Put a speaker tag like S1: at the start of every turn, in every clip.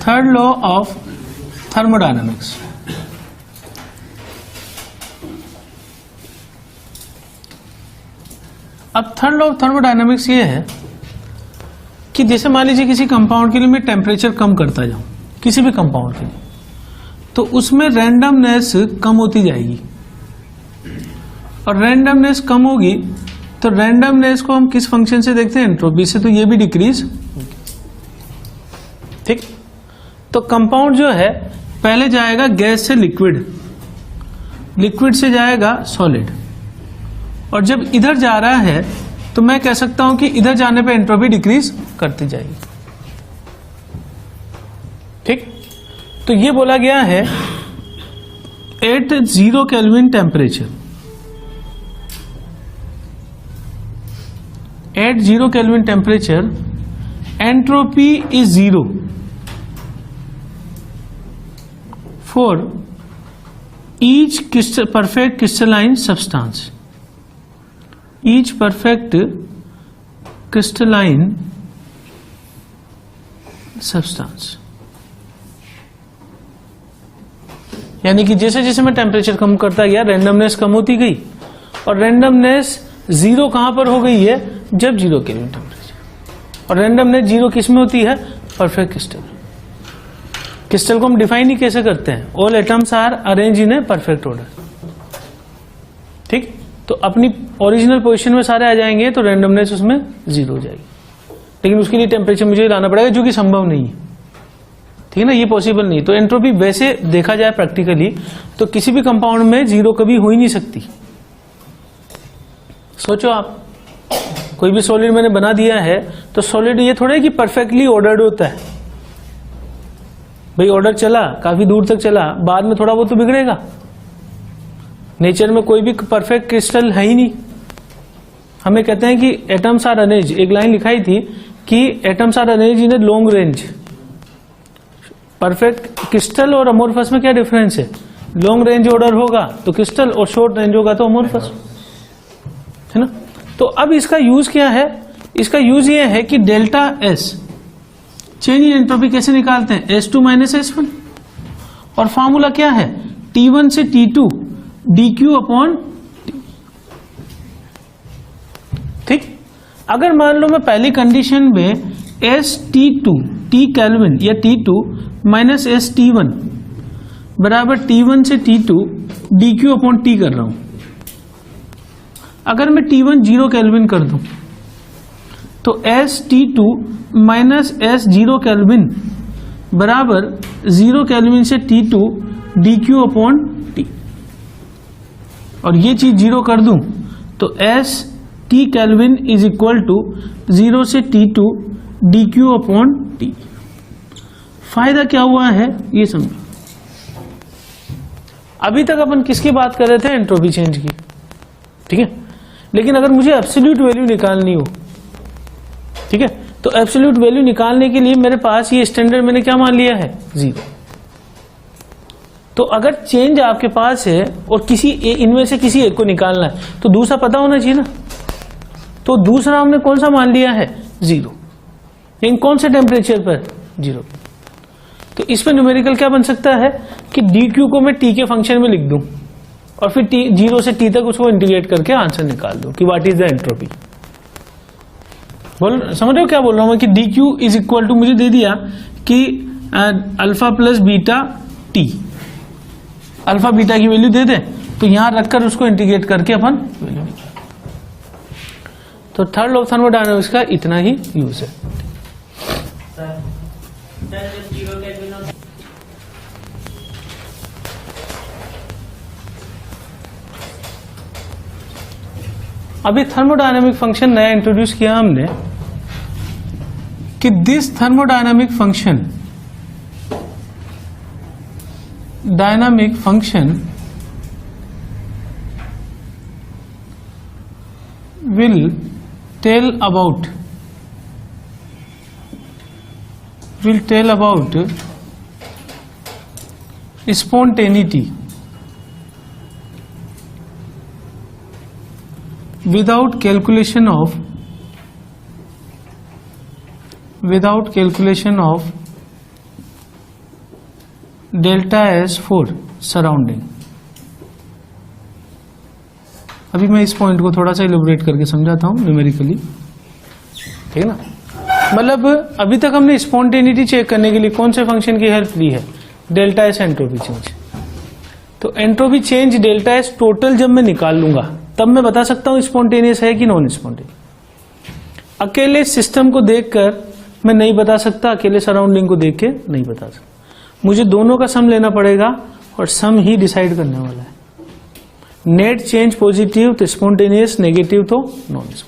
S1: Third law of thermodynamics. अब third law of thermodynamics ये है कि जैसे मान लीजिए किसी कंपाउंड के लिए मैं टेम्परेचर कम करता जाऊं, किसी भी कंपाउंड के लिए, तो उसमें रैंडमनेस कम होती जाएगी, और रैंडमनेस कम होगी तो रैंडमनेस को हम किस फंक्शन से देखते हैं? एंट्रोपी से। तो ये भी डिक्रीज, ठीक। तो कंपाउंड जो है पहले जाएगा गैस से लिक्विड, लिक्विड से जाएगा सॉलिड, और जब इधर जा रहा है तो मैं कह सकता हूं कि इधर जाने पे एंट्रोपी डिक्रीज करती जाएगी, ठीक। तो ये बोला गया है at 0 kelvin temperature, at 0 kelvin temperature entropy is 0 for each perfect crystalline substance, each perfect crystalline substance। यानी कि जैसे जैसे मैं टेम्परेचर कम करता गया रैंडमनेस कम होती गई, और रैंडमनेस 0 कहां पर हो गई है? जब 0 केल्विन टेम्परेचर। और रैंडमनेस 0 किसमें होती है? Perfect crystal. क्रिस्टल को हम डिफाइन ही कैसे करते हैं? All atoms are arrange in a perfect order, ठीक। तो अपनी ओरिजिनल पोजीशन में सारे आ जाएंगे तो रैंडमनेस उसमें 0 हो जाएगी, लेकिन उसके लिए टेम्परेचर मुझे लाना पड़ेगा, जो कि संभव नहीं है, ठीक है ना, ये पॉसिबल नहीं। तो एंट्रोपी वैसे देखा जाए प्रैक्टिकली तो किसी भी कंपाउंड में 0 कभी हो ही नहीं सकती। सोचो आप, कोई भी सॉलिड मैंने बना दिया है तो सॉलिड ये थोड़ा है कि परफेक्टली ऑर्डर्ड होता है। भाई ऑर्डर चला, काफी दूर तक चला, बाद में थोड़ा बहुत तो बिगड़ेगा। नेचर में कोई भी परफेक्ट क्रिस्टल है ही नहीं। हमें कहते हैं कि एटम्स आर अरेंज, एक लाइन लिखाई थी कि atoms are arrange in a long range. Perfect crystal और अमोर्फस में क्या डिफरेंस है? लॉन्ग रेंज ऑर्डर होगा तो क्रिस्टल, और शॉर्ट रेंज होगा तो अमोर्फस, है ना। तो अब इसका यूज क्या है? इसका यूज ये है कि delta S, change in entropy कैसे निकालते हैं? S2 माइनस S1, और फॉर्मूला क्या है? T1 से T2 dQ अपॉन T, ठीक। अगर मान लो मैं पहली कंडीशन में ST2 T केल्विन या T2 माइनस ST1 बराबर T1 से T2 dQ अपॉन T कर रहा हूं, अगर मैं T1 0 केल्विन कर दूं तो ST2 माइनस S0 केल्विन बराबर 0 केल्विन से T2 dQ अपॉन T, और ये चीज 0 कर दूं तो ST kelvin is equal to 0 से T2 dQ अपॉन T। फायदा क्या हुआ है ये समझो। अभी तक अपन किसकी बात कर रहे थे? एंट्रोपी चेंज की, ठीक है। लेकिन अगर मुझे एब्सोल्यूट वैल्यू निकालनी हो, ठीक है, तो एब्सोल्यूट वैल्यू निकालने के लिए मेरे पास ये स्टैंडर्ड मैंने क्या मान लिया है? 0। तो अगर चेंज आपके पास है और किसी इनमें से किसी एक को निकालना है तो दूसरा पता होना चाहिए ना। तो दूसरा हमने कौन सा मान लिया है? 0। लेकिन कौन से टेम्परेचर पर? 0। तो इसमें न्यूमेरिकल क्या बन सकता है कि dQ को मैं T के फंक्शन में लिख दूं और फिर 0 से T तक उसको इंटीग्रेट करके आंसर निकाल दूं कि व्हाट इज द एंट्रोपी। समझ रहे हो क्या बोल रहा हूं मैं? कि dQ इज इक्वल टू मुझे दे दिया कि alpha plus beta T, alpha beta की वैल्यू दे दे, तो यहां रखकर उसको इंटीग्रेट करके अपन वैल्यू निकाल। तो थर्ड लॉ ऑफ थर्मोडायनामिक्स का इतना ही यूज है। अभी थर्मोडायनामिक फंक्शन नया इंट्रोड्यूस किया हमने कि this thermodynamic function, will tell about spontaneity without calculation of delta S for surrounding। अभी मैं इस पॉइंट को थोड़ा सा इलेबोरेट करके समझाता हूं न्यूमेरिकली, ठीक है ना। मतलब अभी तक हमने स्पॉन्टेनिटी चेक करने के लिए कौन से फंक्शन की हेल्प ली है, डेल्टा एस एंट्रोपी चेंज। तो entropy change delta S total जब मैं निकाल लूंगा तब मैं बता सकता हूं स्पॉन्टेनियस है कि नॉन स्पॉन्टेनियस। अकेले सिस्टम को देखकर मैं नहीं बता सकता, अकेले सराउंडिंग को देख के नहीं बता सकता, मुझे दोनों का सम लेना पड़ेगा और सम ही डिसाइड करने वाला है। नेट चेंज पॉजिटिव तो स्पॉन्टेनियस, नेगेटिव तो नॉन स्पॉन्टेनियस,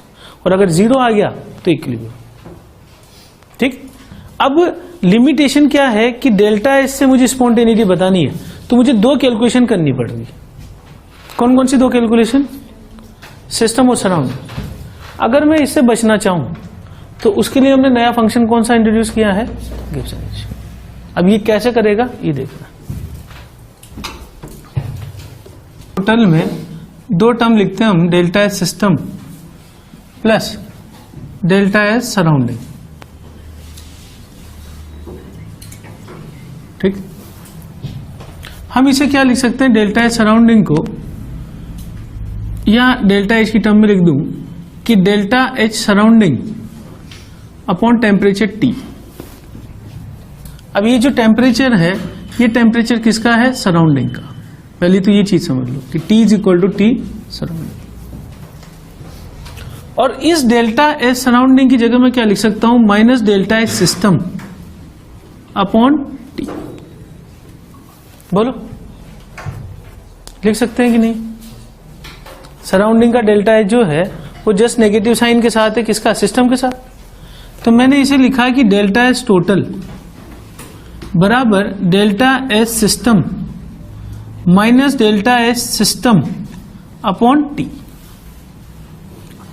S1: और अगर जीरो आ गया तो इक्विलिब्रियम। ठीक, अब लिमिटेशन क्या है कि डेल्टा एस से मुझे स्पॉन्टेनिटी बतानी है तो मुझे दो कैलकुलेशन करनी पड़ेगी। कौन कौन सी दो कैलकुलेशन? सिस्टम और सराउंडिंग। अगर मैं इससे बचना चाहूं तो उसके लिए हमने नया फंक्शन कौन सा इंट्रोड्यूस किया है, गिब्सन फंक्शन। अब ये कैसे करेगा ये देखना। टोटल में दो टर्म लिखते हैं हम, delta S system plus delta S surrounding. ठीक, हम इसे क्या लिख सकते हैं, डेल्टा एच सराउंडिंग को या डेल्टा एच की टर्म में लिख दूं कि delta H surrounding upon temperature T. अब ये जो टेम्परेचर है ये टेम्परेचर किसका है, सराउंडिंग का। पहले तो ये चीज समझ लो कि T is equal to T surrounding. और इस डेल्टा एच सराउंडिंग की जगह मैं क्या लिख सकता हूं, minus delta H system upon T. बोलो लिख सकते हैं कि नहीं? सराउंडिंग का डेल्टा एच जो है वो जस्ट नेगेटिव साइन के साथ है, किसका, सिस्टम के साथ। तो मैंने इसे लिखा है कि डेल्टा एच टोटल बराबर delta H system minus delta H system upon T.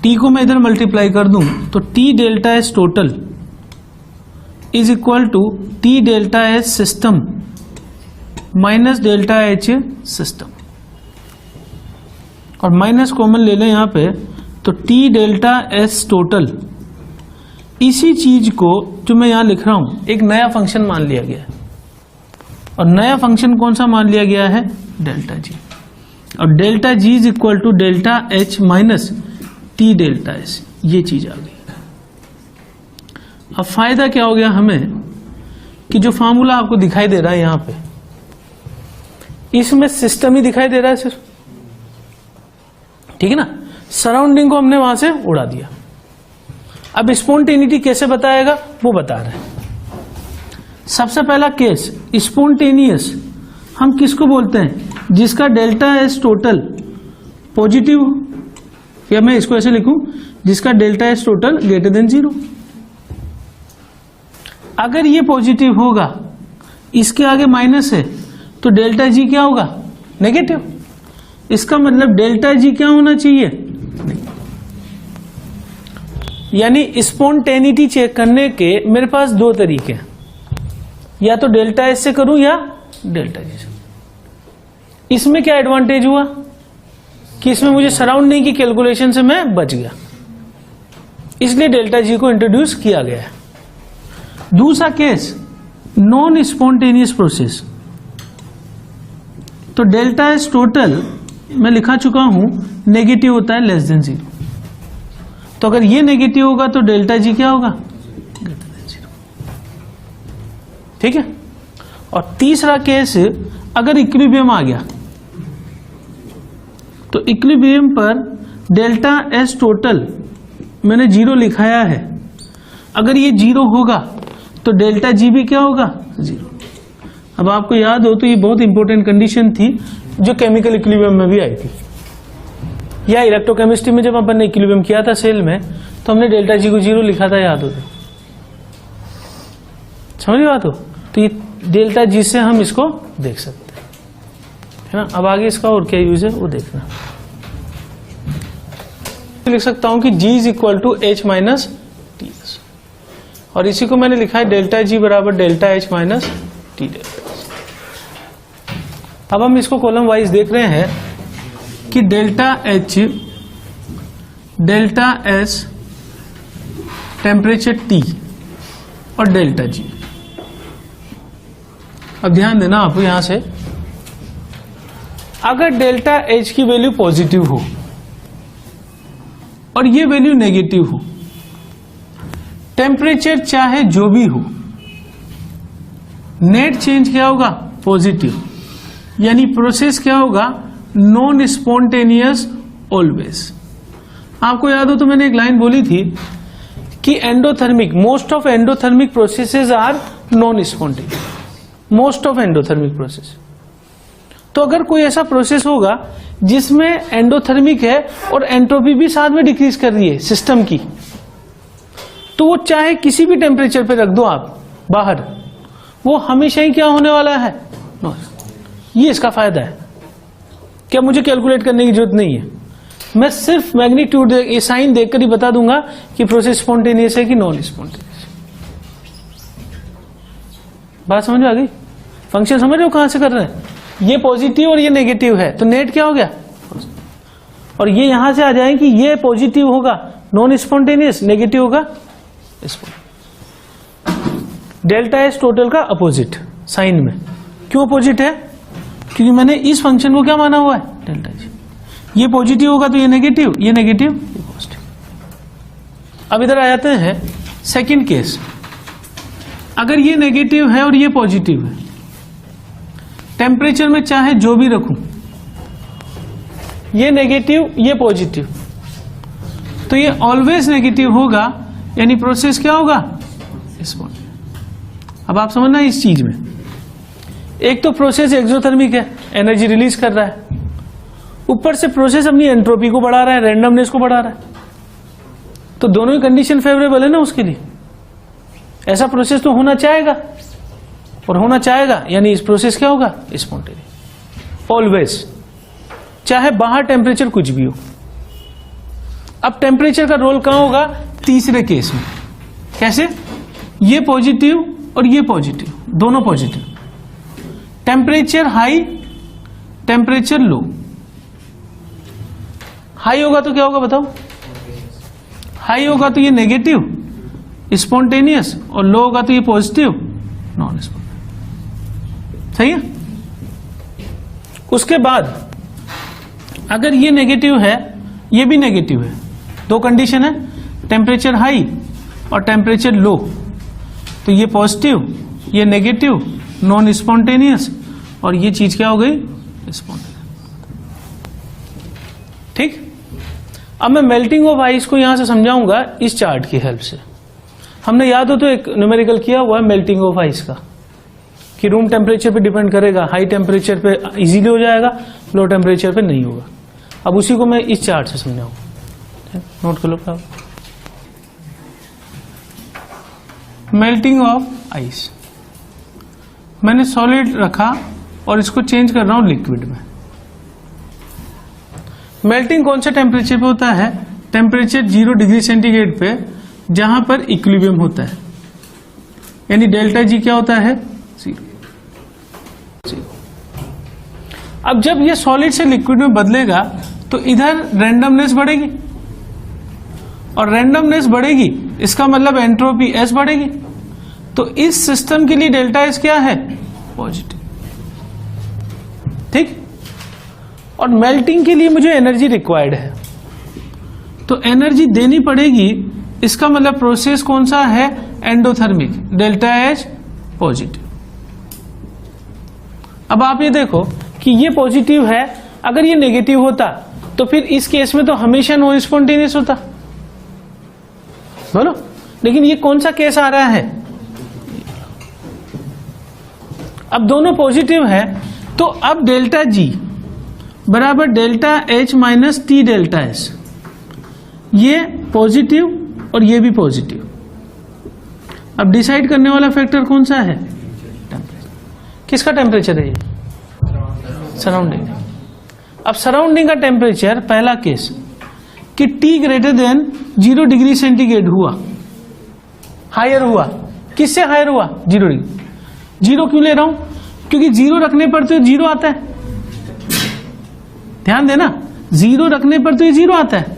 S1: T को मैं इधर मल्टीप्लाई कर दूं तो T delta H total is equal to T delta H system minus delta H system, और माइनस कॉमन ले लें यहां पे तो टी डेल्टा एस टोटल। इसी चीज को जो मैं यहां लिख रहा हूं एक नया फंक्शन मान लिया गया है, और नया फंक्शन कौन सा मान लिया गया है, डेल्टा जी। और delta G is equal to delta H minus T delta S, ये चीज आ गई। अब फायदा क्या हो गया हमें कि जो फॉर्मूला आपको दिखाई दे रहा है यहां पे, इसमें सिस्टम ही दिखाई दे रहा है सिर्फ, ठीक है ना। सराउंडिंग को हमने वहां से उड़ा दिया। अब स्पॉन्टेनिटी कैसे बताएगा वो बता रहे हैं। सबसे पहला केस स्पॉन्टेनियस हम किसको बोलते हैं, जिसका डेल्टा एस टोटल पॉजिटिव, या मैं इसको ऐसे लिखूं जिसका delta S total greater than 0। अगर ये पॉजिटिव होगा, इसके आगे माइनस है, तो डेल्टा जी क्या होगा, नेगेटिव। इसका मतलब डेल्टा जी क्या होना चाहिए, यानी स्पॉन्टेनिटी चेक करने के मेरे पास दो तरीके हैं, या तो डेल्टा एस से करूं या डेल्टा जी से। इसमें क्या एडवांटेज हुआ कि इसमें मुझे सराउंडिंग की कैलकुलेशन से मैं बच गया, इसलिए डेल्टा जी को इंट्रोड्यूस किया गया है। दूसरा केस नॉन स्पॉन्टेनियस प्रोसेस, तो डेल्टा एस टोटल मैं लिखा चुका हूं नेगेटिव होता है लेस देन 0। तो अगर ये नेगेटिव होगा तो डेल्टा जी क्या होगा, ग्रेटर देन 0। ठीक है। और तीसरा केस अगर इक्विलिब्रियम आ गया, तो इक्विलिब्रियम पर डेल्टा एस टोटल मैंने 0 लिखाया है, अगर ये 0 होगा तो डेल्टा जी भी क्या होगा, 0। अब आपको याद हो तो ये बहुत इंपॉर्टेंट कंडीशन थी जो केमिकल इक्विलिब्रियम में भी आई थी, या इलेक्ट्रोकेमिस्ट्री में जब अपन ने इक्विलिब्रियम किया था सेल में तो हमने डेल्टा जी को 0 लिखा था, याद हो तो समझ बात हो। तो ये डेल्टा जी से हम इसको देख सकते हैं, है ना। अब आगे इसका और क्या यूज है वो देखना। लिख सकता हूं कि G is equal to H minus T S, और इसी को मैंने लिखा है डेल्टा G बराबर delta H minus T delta S. अब हम इसको कॉलम वाइज देख रहे हैं कि delta H, delta S, temperature T और डेल्टा G। अब ध्यान देना आपको यहां से, अगर डेल्टा H की वैल्यू पॉजिटिव हो और ये वैल्यू नेगेटिव हो, टेम्परेचर चाहे जो भी हो, नेट चेंज क्या होगा? पॉजिटिव, यानी प्रोसेस क्या होगा? Non spontaneous always. आपको याद हो तो मैंने एक लाइन बोली थी कि endothermic, most of endothermic processes are non spontaneous, most of endothermic process. तो अगर कोई ऐसा प्रोसेस होगा जिसमें एंडोथर्मिक है और एंट्रोपी भी साथ में डिक्रीज कर रही है सिस्टम की, तो वो चाहे किसी भी टेम्परेचर पे रख दो आप बाहर, वो हमेशा ही क्या होने वाला है? ये इसका फायदा है। क्या मुझे कैलकुलेट करने की जरूरत नहीं है, मैं सिर्फ मैग्नीट्यूड ये साइन देखकर ही बता दूंगा कि प्रोसेस स्पॉन्टेनियस है कि नॉन स्पॉन्टेनियस। बात समझ में आ गई? फंक्शन समझ रहे हो कहां से कर रहे हैं? ये पॉजिटिव और ये नेगेटिव है, तो नेट क्या हो गया? और ये यहां से आ जाए कि ये पॉजिटिव होगा नॉन स्पॉन्टेनियस, नेगेटिव होगा स्पॉन्टेनियस। डेल्टा एस टोटल का अपोजिट साइन में। क्यों अपोजिट है? क्योंकि मैंने इस फंक्शन को क्या माना हुआ है? Delta G. ये पॉजिटिव होगा तो ये नेगेटिव, ये नेगेटिव, ये पॉजिटिव। अब इधर आ जाते हैं सेकंड केस। अगर ये नेगेटिव है और ये पॉजिटिव है, टेम्परेचर में चाहे जो भी रखूं, ये नेगेटिव ये पॉजिटिव, तो ये ऑलवेज नेगेटिव होगा, यानी प्रोसेस क्या होगा? स्पॉन्टेनियस। अब आप समझना इस चीज में, एक तो प्रोसेस एक्सोथर्मिक है, एनर्जी रिलीज कर रहा है, ऊपर से प्रोसेस अपनी एंट्रोपी को बढ़ा रहा है, रैंडमनेस को बढ़ा रहा है, तो दोनों ही कंडीशन फेवरेबल है ना उसके लिए। ऐसा प्रोसेस तो होना चाहेगा और होना चाहेगा, यानी इस प्रोसेस क्या होगा? स्पॉन्टेनियस ऑलवेज, चाहे बाहर टेम्परेचर कुछ भी हो। अब टेम्परेचर का रोल कहां होगा? तीसरे केस में। कैसे? ये पॉजिटिव और ये पॉजिटिव, दोनों positive, temperature high, temperature low. High होगा तो क्या होगा बताओ? हाई होगा तो ये नेगेटिव स्पॉन्टेनियस, और लो होगा तो ये पॉजिटिव नॉन स्पॉन्टेनियस। सही है? उसके बाद अगर ये नेगेटिव है, ये भी नेगेटिव है, दो कंडीशन है, टेम्परेचर हाई और टेम्परेचर लो, तो ये पॉजिटिव, ये नेगेटिव, नॉन स्पॉन्टेनियस, और ये चीज क्या हो गई? स्पॉन्टेनियस। ठीक। अब मैं मेल्टिंग ऑफ आइस को यहां से समझाऊंगा इस चार्ट की हेल्प से। हमने याद हो तो एक न्यूमेरिकल किया हुआ है मेल्टिंग ऑफ आइस का, कि रूम टेम्परेचर पे डिपेंड करेगा, हाई टेम्परेचर पे इजीली हो जाएगा, लो टेम्परेचर पे नहीं होगा। अब उसी को मैं इस चार्ट से समझाऊंगा, नोट कर लो। मेल्टिंग ऑफ आइस, मैंने सॉलिड रखा और इसको चेंज कर रहा हूं लिक्विड में। मेल्टिंग कौन से टेम्परेचर पे होता है? टेम्परेचर 0 डिग्री सेंटीग्रेड पे, जहां पर इक्विलिब्रियम होता है, यानी डेल्टा जी क्या होता है? 0। अब जब ये सॉलिड से लिक्विड में बदलेगा तो इधर रैंडमनेस बढ़ेगी, और रैंडमनेस बढ़ेगी इसका मतलब एंट्रोपी एस बढ़ेगी, तो इस सिस्टम के लिए डेल्टा एस क्या है? पॉजिटिव। ठीक। और मेल्टिंग के लिए मुझे एनर्जी रिक्वायर्ड है, तो एनर्जी देनी पड़ेगी, इसका मतलब प्रोसेस कौन सा है? Endothermic, delta H positive. अब आप ये देखो कि ये पॉजिटिव है, अगर ये नेगेटिव होता तो फिर इस केस में तो हमेशा नॉन स्पॉन्टेनियस होता, बोलो। लेकिन ये कौन सा केस आ रहा है? अब दोनों पॉजिटिव है, तो अब डेल्टा जी बराबर delta H minus T delta S, ये पॉजिटिव और ये भी पॉजिटिव। अब डिसाइड करने वाला फैक्टर कौन सा है? टेम्परेचर। किसका टेम्परेचर है ये? सराउंडिंग। अब सराउंडिंग का टेम्परेचर, पहला केस, कि T greater than 0 degree centigrade हुआ, हायर हुआ। किससे हायर हुआ? 0 डिग्री। 0 क्यों ले रहा हूं? क्योंकि 0 रखने पर तो 0 आता है, ध्यान देना, 0 रखने पर तो ये 0 आता है।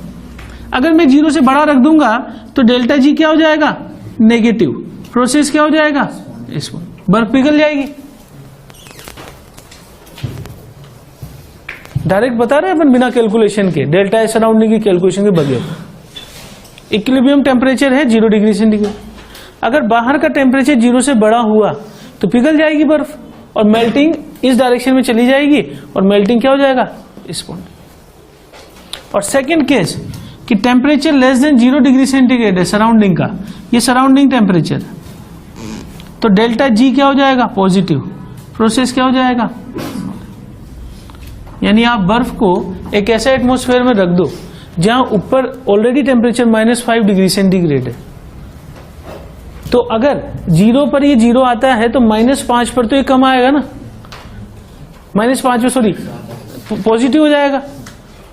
S1: अगर मैं 0 से बड़ा रख दूंगा तो डेल्टा जी क्या हो जाएगा? नेगेटिव। प्रोसेस क्या हो जाएगा? इसको बर्फ पिघल जाएगी। डायरेक्ट बता रहे हैं अपन बिना कैलकुलेशन के, डेल्टा एच सराउंडिंग की कैलकुलेशन के बगैर। इक्विलिब्रियम टेम्परेचर है 0 डिग्री सेंटीग्रेड। अगर बाहर का टेम्परेचर 0 से बड़ा हुआ तो पिघल जाएगी बर्फ और मेल्टिंग इस डायरेक्शन में चली जाएगी और मेल्टिंग क्या हो जाएगा? इस पॉइंट। और सेकंड केस कि temperature less than 0 degree centigrade है सराउंडिंग का, ये सराउंडिंग टेम्परेचर, तो डेल्टा जी क्या हो जाएगा? पॉजिटिव। प्रोसेस क्या हो जाएगा? यानी आप बर्फ को एक ऐसे एटमॉस्फेयर में रख दो जहां ऊपर ऑलरेडी टेम्परेचर -5 डिग्री सेंटीग्रेड है, तो अगर 0 पर ये 0 आता है तो -5 पर तो ये कम आएगा ना, -5 में सॉरी पॉजिटिव हो जाएगा।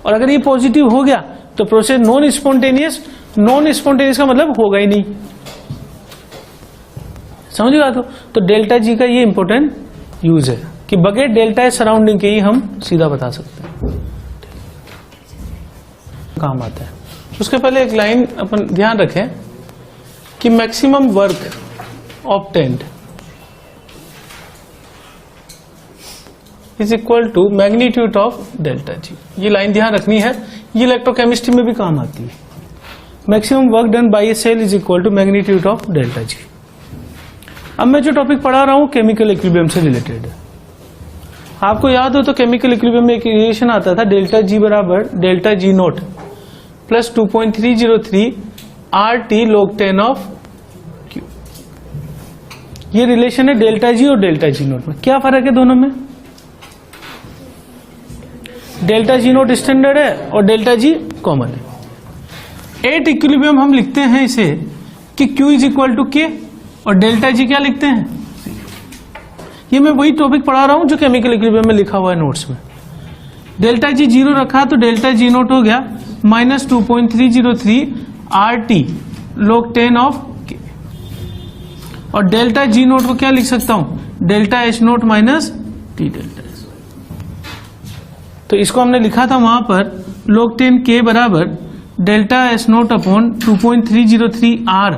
S1: और अगर ये पॉजिटिव हो गया तो process non spontaneous, non spontaneous का मतलब होगा ही नहीं। समझ गया? तो डेल्टा जी का ये इंपॉर्टेंट यूज है कि बगैर डेल्टा एच सराउंडिंग के ही हम सीधा बता सकते हैं, काम आता है। उसके पहले एक लाइन अपन ध्यान रखें कि maximum work obtained is equal to magnitude of delta G. ये लाइन ध्यान रखनी है, ये इलेक्ट्रोकेमिस्ट्री में भी काम आती है। Maximum work done by a cell is equal to magnitude of delta G. अब मैं जो टॉपिक पढ़ा रहा हूं केमिकल इक्विलिब्रियम से रिलेटेड है। आपको याद हो तो केमिकल इक्विलिब्रियम में एक रिलेशन आता था डेल्टा जी बराबर delta G note plus 2.303 RT log 10 of Q। ये रिलेशन है डेल्टा जी और डेल्टा जी नोट में। क्या फर्क है दोनों में? डेल्टा जी नोट स्टैंडर्ड है और डेल्टा जी कॉमन है। एट इक्विलिब्रियम हम लिखते हैं इसे कि Q is equal to K और डेल्टा जी क्या लिखते हैं? ये मैं वही टॉपिक पढ़ा रहा हूं जो केमिकल इक्विलिब्रियम में लिखा हुआ है नोट्स में। डेल्टा जी 0 रखा तो डेल्टा जी नोट हो गया -2.303 RT log 10 ऑफ K। और डेल्टा जी नोट को क्या लिख सकता हूं? Delta H naught minus T delta H. तो इसको हमने लिखा था वहां पर log 10 K बराबर delta H naught upon 2.303 R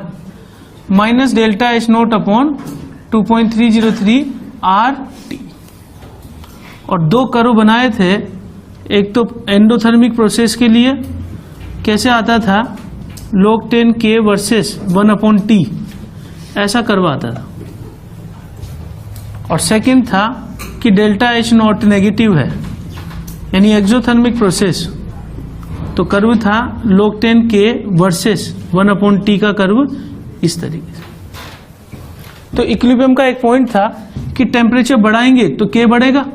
S1: minus delta H naught upon 2.303 RT। और दो कर्व बनाए थे, एक तो एंडोथर्मिक प्रोसेस के लिए कैसे आता था log 10 K वर्सेस 1/T, ऐसा कर्व आता था। और सेकंड था कि डेल्टा एच नॉट नेगेटिव है यानी एक्सोथर्मिक प्रोसेस, तो कर्व था log 10 K वर्सेस 1/T का कर्व इस तरीके से। तो इक्विलिब्रियम का एक पॉइंट था कि टेम्परेचर बढ़ाएंगे तो K बढ़ेगा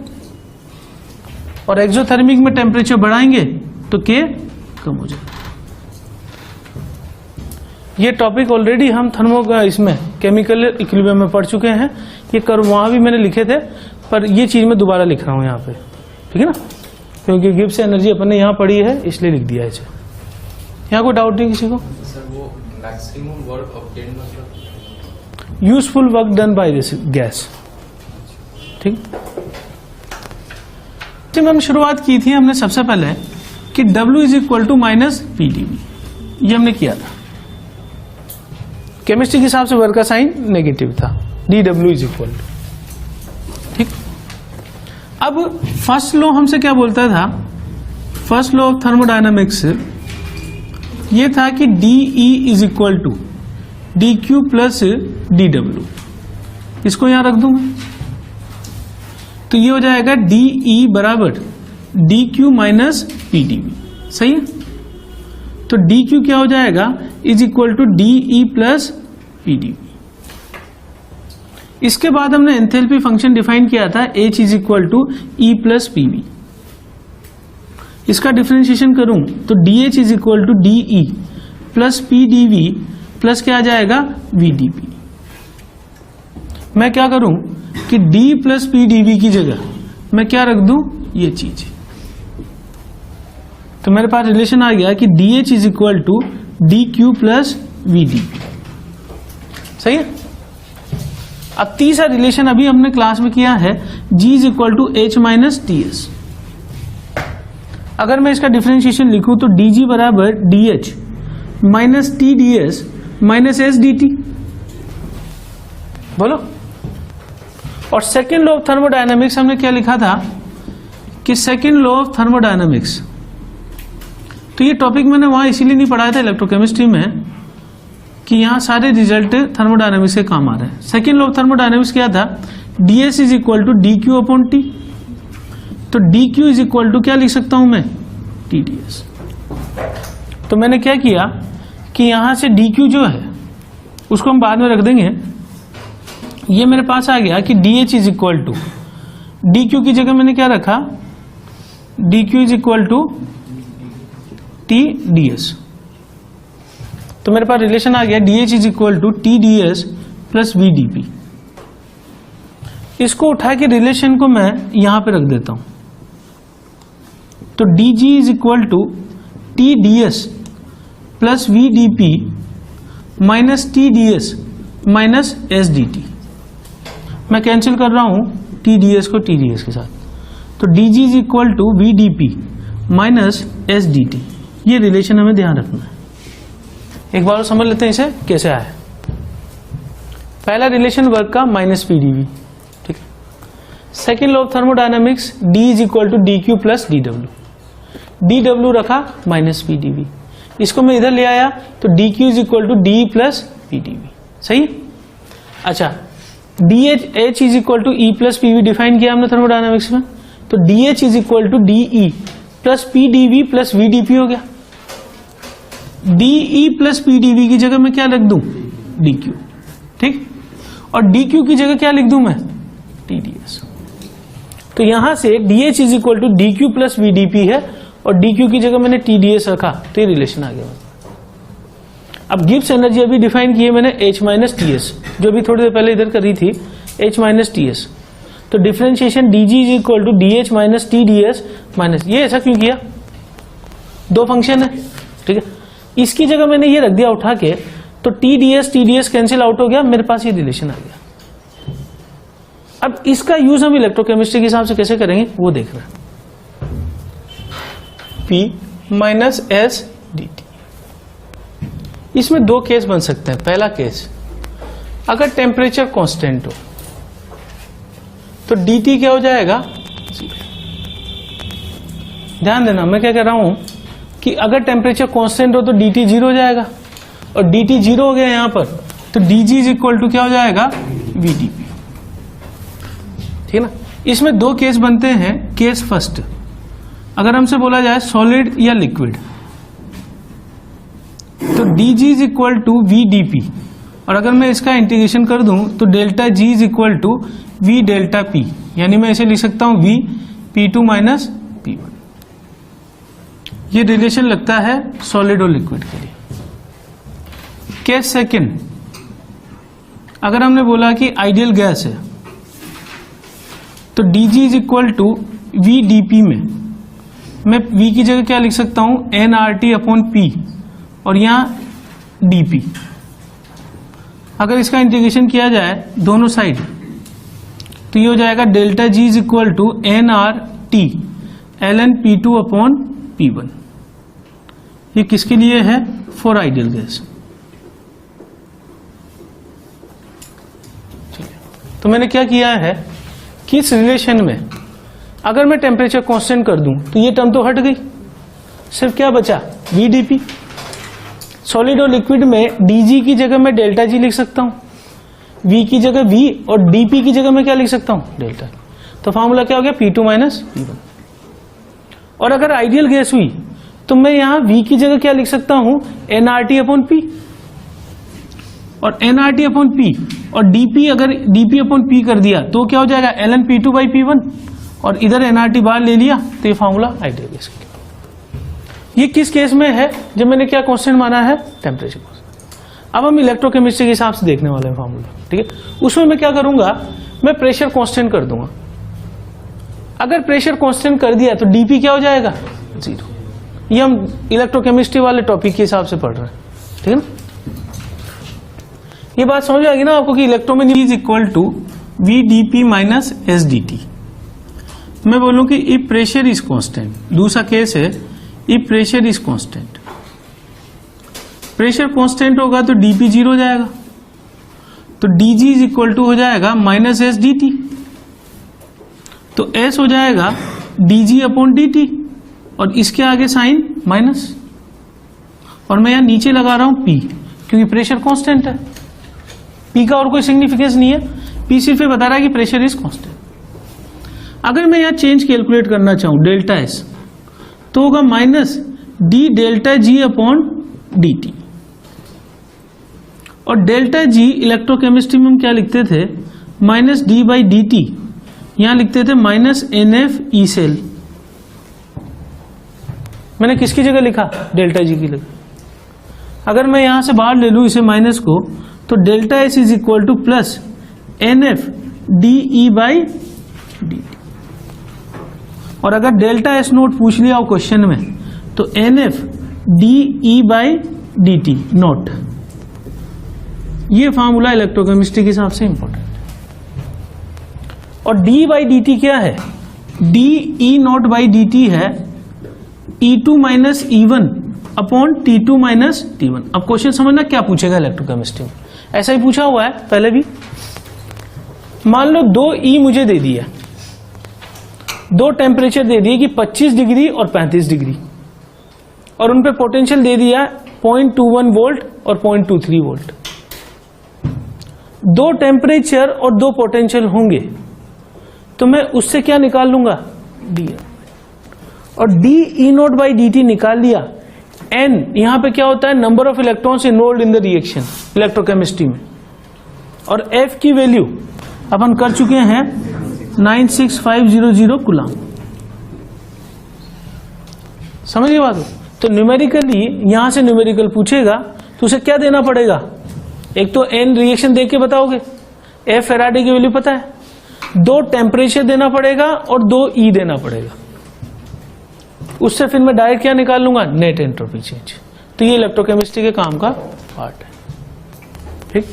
S1: और एक्सोथर्मिक में टेम्परेचर बढ़ाएंगे तो K कम हो जाएगा। ये टॉपिक ऑलरेडी हम थर्मो इसमें केमिकल इक्विलिब्रियम में पढ़ चुके हैं। ये कर्व वहां भी मैंने लिखे थे, पर ये चीज मैं दोबारा लिख रहा हूं यहाँ पे, ठीक है ना, क्योंकि गिब्स एनर्जी अपन ने यहाँ पढ़ी है इसलिए लिख दिया इसे। यहाँ कोई डाउट नहीं किसी को?
S2: सर वो मैक्सिमम वर्क ऑब्टेन्ड मतलब
S1: useful work done by this gas, ठीक। जब हम शुरुआत की थी हमने सबसे पहले कि W is equal to minus PdV, ये हमने किया था। केमिस्ट्री के हिसाब से वर्क का साइन नेगेटिव था, dW इज इक्वल टू, ठीक। अब फर्स्ट लॉ हमसे क्या बोलता था? फर्स्ट लॉ ऑफ थर्मोडायनामिक्स ये था कि DE is equal to DQ plus DW। इसको यहां रख दूंगा तो ये हो जाएगा DE बराबर DQ माइनस PdV, सही है। तो DQ क्या हो जाएगा? Is equal to DE plus PdV। इसके बाद हमने एंथैल्पी फंक्शन डिफाइन किया था H is equal to E plus PV। इसका डिफरेंशिएशन करूं तो DH is equal to DE plus PdV plus क्या आ जाएगा? VdP। मैं क्या करूं कि D प्लस PdV की जगह मैं क्या रख दूं? ये चीज तो मेरे पास रिलेशन आ गया कि DH is equal to DQ plus VD। सही है। अब तीसरा रिलेशन अभी हमने क्लास में किया है, G is equal to H minus TS। अगर मैं इसका डिफरेंशिएशन लिखूं तो DG बराबर DH minus TDS minus SDT। बोलो। और सेकेंड लॉ ऑफ थर्मोडायनामिक्स हमने क्या लिखा था कि सेकेंड लॉ ऑफ थर्मोडायनामिक्स, तो ये टॉपिक मैंने वहां इसीलिए नहीं पढ़ाया था इलेक्ट्रोकेमिस्ट्री में कि यहां सारे रिजल्ट थर्मोडायनामिक्स के काम आ रहे हैं। सेकेंड लॉ ऑफ थर्मोडायनामिक्स क्या था, DS is equal to DQ upon T। तो DQ इज इक्वल टू क्या लिख सकता हूं मैं, TDS। तो मैंने क्या किया कि यहां से DQ जो है उसको हम बाद में रख देंगे। ये मेरे पास आ गया कि DH is equal to DQ की जगह मैंने क्या रखा, DQ is equal to TDS। तो मेरे पास रिलेशन आ गया DH is equal to TDS plus VDP। इसको उठा के रिलेशन को मैं यहां पे रख देता हूं। तो DG is equal to TDS plus VDP minus TDS minus SDT। मैं कैंसिल कर रहा हूं TDS को TDS के साथ। तो DG is equal to VDP minus SDT। ये रिलेशन हमें ध्यान रखना है। एक बार समझ लेते हैं इसे कैसे आया। पहला रिलेशन वर्क का माइनस PdV, ठीक है। Second law of thermodynamics D is equal to DQ plus DW रखा माइनस PdV। इसको मैं इधर ले आया तो DQ is equal to D plus PdV। सही। अच्छा, DH is equal to E plus PV define किया हमने थर्मोडायनामिक्स में। तो DH is equal to DE plus PdV plus VDP हो गया। DE प्लस PdV की जगह मैं क्या लिख दूं, DQ, ठीक। और DQ की जगह क्या लिख दूं मैं, TDS। तो यहां से DH is equal to DQ plus VDP है और DQ की जगह मैंने TDS रखा, तो ये रिलेशन आ गया। अब गिब्स एनर्जी अभी डिफाइन की है मैंने H माइनस TS, जो भी थोड़ी देर पहले इधर करी थी, H माइनस TS। तो differentiation DG is equal to DH minus TDS minus, ये ऐसा क्यों किया, दो फंक्शन है, ठीक है। इसकी जगह मैंने ये रख दिया उठा के, तो TDS कैंसिल आउट हो गया, मेरे पास ये रिलेशन आ गया। अब इसका यूज हम इलेक्ट्रोकेमिस्ट्री के हिसाब से कैसे करेंगे वो देख रहे हैं। P minus SDT। इसमें दो केस बन सकते हैं। पहला केस, अगर टेम्परेचर कांस्टेंट हो तो dt क्या हो जाएगा, ध्यान देना मैं क्या कह रहा हूं कि अगर टेम्परेचर कांस्टेंट हो तो dt 0 हो जाएगा, और dt 0 हो गया यहां पर, तो dg इज इक्वल टू क्या हो जाएगा, VDP, ठीक है ना। इसमें दो केस बनते हैं। केस फर्स्ट, अगर हमसे बोला जाए सॉलिड या लिक्विड, तो dg is equal to VDP, और अगर मैं इसका इंटीग्रेशन कर दूं तो delta G is equal to V delta P, यानी मैं इसे लिख सकता हूं V P2 माइनस P1। ये रिलेशन लगता है सॉलिड और लिक्विड के लिए। केस सेकंड, अगर हमने बोला कि आइडियल गैस है तो dg is equal to VDP में मैं V की जगह क्या लिख सकता हूं, nRT अपॉन P, और यहां dP। अगर इसका इंटीग्रेशन किया जाए दोनों साइड तो ये हो जाएगा delta G is equal to nRT ln P2 upon P1। ये किसके लिए है, फॉर आइडियल गैस। तो मैंने क्या किया है कि इस रिलेशन में अगर मैं टेम्परेचर कांस्टेंट कर दूं तो ये टर्म तो हट गई, सिर्फ क्या बचा, VDP। सॉलिड और लिक्विड में dg की जगह मैं डेल्टा G लिख सकता हूं, V की जगह V, और dP की जगह मैं क्या लिख सकता हूं, डेल्टा। तो फॉर्मूला क्या हो गया, P2 माइनस P1। और अगर आइडियल गैस हुई तो मैं यहां V की जगह क्या लिख सकता हूं, nRT अपॉन P, और nRT अपॉन P और dP, अगर dP अपॉन P कर दिया तो क्या हो जाएगा, ln P2 बाई P1, और इधर nRT बाहर ले लिया, तो ये फॉर्मूला आइडियल गैस के लिए। ये किस केस में है, जब मैंने क्या कांस्टेंट माना है, टेम्परेचर कांस्टेंट। अब हम इलेक्ट्रोकेमिस्ट्री के हिसाब से देखने वाले हैं फॉर्मूला, ठीक है। उसमें मैं क्या करूंगा, मैं प्रेशर कांस्टेंट कर दूंगा। अगर प्रेशर कांस्टेंट कर दिया तो dP क्या हो जाएगा, 0। ये हम इलेक्ट्रोकेमिस्ट्री वाले टॉपिक के हिसाब से पढ़ रहे हैं, ठीक है ना। ये बात समझ आ गई ना आपको कि electromagnet is equal to V D P minus S D T. मैं बोलूं कि इफ प्रेशर इज कांस्टेंट, दूसरा केस है if pressure is constant, pressure constant होगा तो डीपी जीरो हो जाएगा, तो डीजी इज इक्वल टू हो जाएगा माइनस एस डी टी, तो एस हो जाएगा डीजी अपॉन डी टी और इसके आगे साइन माइनस, और मैं यहां नीचे लगा रहा हूं पी क्योंकि प्रेशर कांस्टेंट है, पी का और कोई सिग्निफिकेंस नहीं है, पी सिर्फ बता रहा है कि प्रेशर इज कांस्टेंट। अगर मैं यहां चेंज कैलकुलेट करना चाहूं डेल्टा एस तो होगा minus D delta G upon D T, और डेल्टा जी इलेक्ट्रोकेमिस्ट्री में हम क्या लिखते थे minus D by D T, यहां लिखते थे minus N F E cell. मैंने किसकी जगह लिखा डेल्टा जी की जगह। अगर मैं यहां से बाहर ले लूं इसे माइनस को तो delta S is equal to plus N F D E by D T, और अगर डेल्टा एस नोट पूछ लिया हो क्वेश्चन में तो N F D E by D T naught. ये फार्मूला इलेक्ट्रोकेमिस्ट्री के हिसाब से इंपॉर्टेंट है। और डी बाई डी टी क्या है, D E naught by D T है E two minus E one upon T two minus T one. अब क्वेश्चन समझना क्या पूछेगा इलेक्ट्रोकेमिस्ट्री में, ऐसा ही पूछा हुआ है पहले भी। मान लो दो ई मुझे दे दिया, दो टेम्परेचर दे दिए कि 25 डिग्री और 35 डिग्री, और उन पे पोटेंशियल दे दिया 0.21 वोल्ट और 0.23 वोल्ट। दो टेम्परेचर और दो पोटेंशियल होंगे तो मैं उससे क्या निकाल लूंगा डी, और D E naught by D T निकाल लिया। एन यहां पे क्या होता है number of electrons involved in the reaction electrochemistry में, और एफ की वैल्यू अपन कर चुके हैं 96500 कूलम। समझिए बात। तो न्यूमेरिकली यहां से न्यूमेरिकल पूछेगा तो उसे क्या देना पड़ेगा, एक तो एन रिएक्शन देख के बताओगे, एफ फैराडे की वैल्यू पता है, दो टेम्परेचर देना पड़ेगा और दो ई देना पड़ेगा, उससे फिर मैं डायरेक्ट क्या निकाल लूंगा नेट एंट्रोपी चेंज। तो ये इलेक्ट्रोकेमिस्ट्री के काम का पार्ट है, ठीक।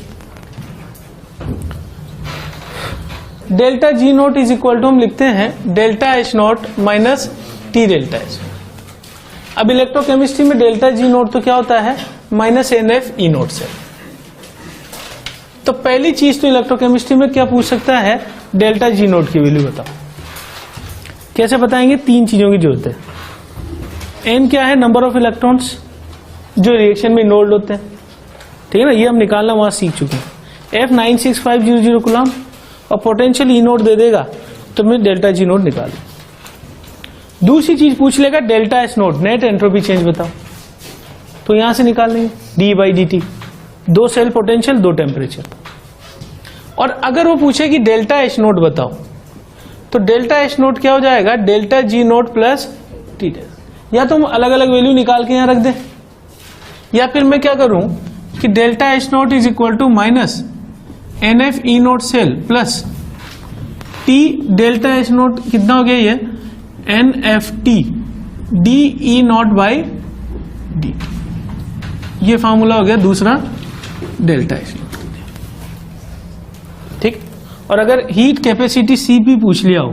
S1: Delta G naught is equal to हम लिखते हैं delta H naught minus T delta H. अब इलेक्ट्रोकेमिस्ट्री में डेल्टा जी नोट तो क्या होता है minus N F E naught से। तो पहली चीज तो इलेक्ट्रोकेमिस्ट्री में क्या पूछ सकता है डेल्टा जी नोट की वैल्यू बताओ। कैसे बताएंगे, तीन चीजों की जरूरत है। एन क्या है नंबर ऑफ इलेक्ट्रॉन्स जो रिएक्शन में इन्वॉल्व होते हैं, ठीक है ना, ये हम निकालना वहां सीख चुके हैं। एफ 96500 कूलम और पोटेंशियल ई नोट दे देगा तो मैं डेल्टा जी नोट निकाल। दूसरी चीज पूछ लेगा delta S note net entropy change बताओ, तो यहां से निकाल लेंगे डी बाई डी टी, दो सेल पोटेंशियल दो टेम्परेचर। और अगर वो पूछे कि डेल्टा एच नोट बताओ तो डेल्टा एच नोट क्या हो जाएगा delta G note plus T. या तो हम अलग अलग वैल्यू निकाल के यहां रख दें, या फिर मैं क्या करूं कि delta H naught is equal to minus N F E naught cell plus T delta H naught कितना हो गया ये N F T D E naught by D. ये फॉर्मूला हो गया दूसरा डेल्टा एच नोट, ठीक। और अगर हीट कैपेसिटी सीपी पूछ लिया हो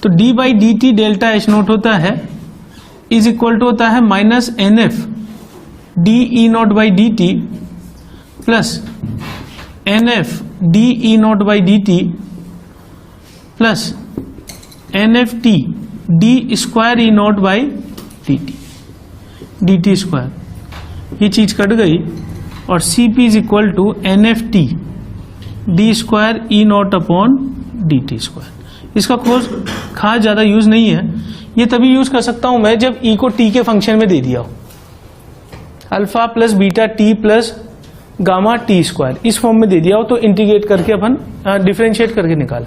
S1: तो D by D T delta H naught होता है इज इक्वल टू होता है minus N F D E naught by D T plus N F D E naught by D T plus N F T D square E naught by D T, D T square, ये चीज cut गई, और C P is equal to N F T D square E naught upon D T square. इसका course खास ज्यादा use नहीं है, ये तभी यूज कर सकता हूं मैं जब ई को टी के फंक्शन में दे दिया हो, alpha plus beta T plus gamma T square इस फॉर्म में दे दिया हो, तो इंटीग्रेट करके अपन डिफरेंशिएट करके निकालें।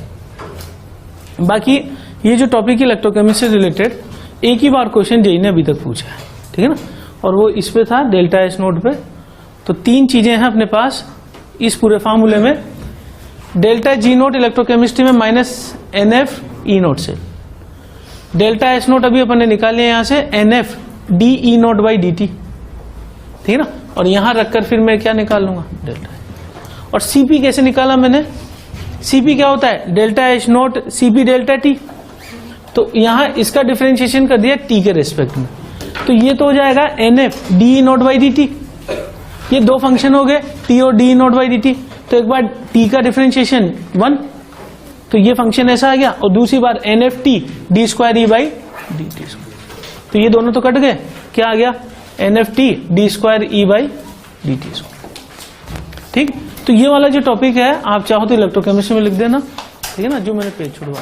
S1: बाकी ये जो टॉपिक इलेक्ट्रोकेमिस्ट्री से रिलेटेड एक ही बार क्वेश्चन जेई ने अभी तक पूछा है, ठीक है ना, और वो इस पे था डेल्टा एच नोट पे। तो तीन चीजें हैं अपने पास इस पूरे फार्मूले में। डेल्टा जी नोट इलेक्ट्रोकेमिस्ट्री में minus N F E naught से, डेल्टा एच नोट अभी अपन ने निकाले यहां से N F D E naught by D T, ठीक है ना, और यहां रखकर फिर मैं क्या निकाल लूंगा, डेल्टा। और सीपी कैसे निकाला मैंने, सीपी क्या होता है, delta H not CP delta T, तो यहां इसका डिफरेंशिएशन कर दिया टी के रेस्पेक्ट में, तो ये तो हो जाएगा N F D E naught by D T. ये दो फंक्शन हो गए टी और D E naught by D T, तो एक बार टी का डिफरेंशिएशन 1, तो ये फंक्शन ऐसा आ गया, और दूसरी बार N F T D square E by D T square, तो ये दोनों तो कट गए, क्या आ गया, N F T D square E by D T square. ठीक, तो ये वाला जो टॉपिक है आप चाहो तो इलेक्ट्रोकेमिस्ट्री में लिख देना, ठीक है ना, जो मैंने पेज छुड़वा